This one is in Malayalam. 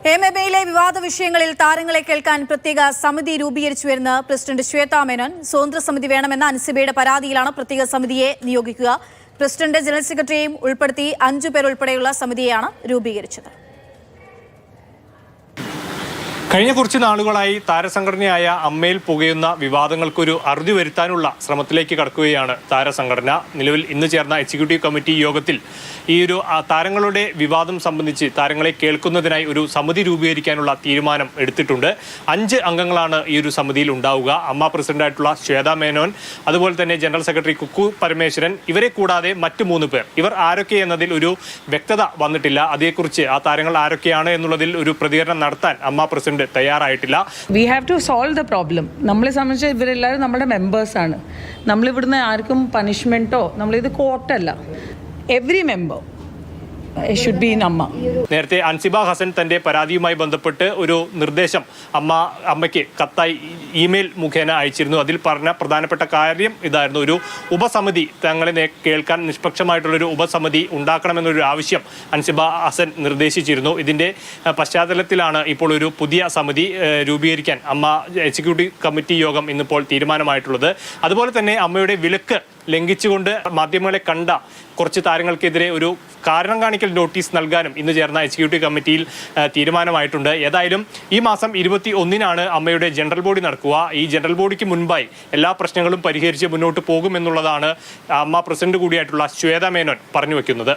എംഎബിയിലെ വിവാദ വിഷയങ്ങളിൽ താരങ്ങളെ കേൾക്കാൻ പ്രത്യേക സമിതി രൂപീകരിച്ചുവെന്ന് പ്രസിഡന്റ് ശ്വേതാ മേനോൻ. സ്വതന്ത്ര സമിതി വേണമെന്ന അൻസിബയുടെ പരാതിയിലാണ് പ്രത്യേക സമിതിയെ നിയോഗിക്കുക. പ്രസിഡന്റ് ജനറൽ സെക്രട്ടറിയെയും ഉൾപ്പെടുത്തി 5 പേർ ഉൾപ്പെടെയുള്ള സമിതിയെയാണ് രൂപീകരിച്ചത്. കഴിഞ്ഞ കുറച്ച് നാളുകളായി താരസംഘടനയായ അമ്മയിൽ പുകയുന്ന വിവാദങ്ങൾക്കൊരു അറുതി വരുത്താനുള്ള ശ്രമത്തിലേക്ക് കടക്കുകയാണ് താരസംഘടന. നിലവിൽ ഇന്ന് ചേർന്ന എക്സിക്യൂട്ടീവ് കമ്മിറ്റി യോഗത്തിൽ ഈ ഒരു താരങ്ങളുടെ വിവാദം സംബന്ധിച്ച് താരങ്ങളെ കേൾക്കുന്നതിനായി ഒരു സമിതി രൂപീകരിക്കാനുള്ള തീരുമാനം എടുത്തിട്ടുണ്ട്. 5 അംഗങ്ങളാണ് ഈ ഒരു സമിതിയിൽ ഉണ്ടാവുക. അമ്മ പ്രസിഡന്റായിട്ടുള്ള ശ്വേതാ മേനോൻ, അതുപോലെ തന്നെ ജനറൽ സെക്രട്ടറി കുക്കു പരമേശ്വരൻ, ഇവരെ കൂടാതെ മറ്റ് 3 പേർ. ഇവർ ആരൊക്കെ എന്നതിൽ ഒരു വ്യക്തത വന്നിട്ടില്ല. അതേക്കുറിച്ച് ആ താരങ്ങൾ ആരൊക്കെയാണ് എന്നുള്ളതിൽ ഒരു പ്രതികരണം നടത്താൻ അമ്മ പ്രസിഡന്റ് തയ്യാറായിട്ടില്ല. We have to solve the problem. നമ്മളെ സംബന്ധിച്ച് ഇവരെല്ലാവരും നമ്മുടെ മെമ്പേഴ്സാണ്. നമ്മളിവിടുന്ന് ആർക്കും പണിഷ്മെൻറ്റോ, നമ്മളിത് കോർട്ടല്ല. Every member should be in AMMA. നേരത്തെ അൻസിബ ഹസൻ തന്റെ പരാതിയുമായി ബന്ധപ്പെട്ട് ഒരു നിർദ്ദേശം അമ്മയ്ക്ക് കത്തായി ഇമെയിൽ മുഖേന അയച്ചിരുന്നു. അതിൽ പറഞ്ഞ പ്രധാനപ്പെട്ട കാര്യം ഇതായിരുന്നു: ഒരു ഉപസമിതി, തങ്ങളെ കേൾക്കാൻ നിഷ്പക്ഷമായിട്ടുള്ളൊരു ഉപസമിതി ഉണ്ടാക്കണമെന്നൊരു ആവശ്യം അൻസിബ ഹസൻ നിർദ്ദേശിച്ചിരുന്നു. ഇതിന്റെ പശ്ചാത്തലത്തിലാണ് ഇപ്പോൾ ഒരു പുതിയ സമിതി രൂപീകരിക്കാൻ അമ്മ എക്സിക്യൂട്ടീവ് കമ്മിറ്റി യോഗം ഇന്നിപ്പോൾ തീരുമാനമായിട്ടുള്ളത്. അതുപോലെ തന്നെ അമ്മയുടെ വിലക്ക് ലംഘിച്ചുകൊണ്ട് മാധ്യമങ്ങളെ കണ്ട കുറച്ച് താരങ്ങൾക്കെതിരെ ഒരു കാരണം കാണിക്കൽ നോട്ടീസ് നൽകാനും ഇന്ന് ചേർന്ന എക്സിക്യൂട്ടീവ് കമ്മിറ്റിയിൽ തീരുമാനമായിട്ടുണ്ട്. ഏതായാലും ഈ മാസം 21-നാണ് അമ്മയുടെ ജനറൽ ബോഡി നടക്കുക. ഈ ജനറൽ ബോഡിക്ക് മുൻപായി എല്ലാ പ്രശ്നങ്ങളും പരിഹരിച്ച് മുന്നോട്ട് പോകുമെന്നുള്ളതാണ് അമ്മ പ്രസിഡന്റ് കൂടിയായിട്ടുള്ള ശ്വേതാ മേനോൻ പറഞ്ഞു വെക്കുന്നത്.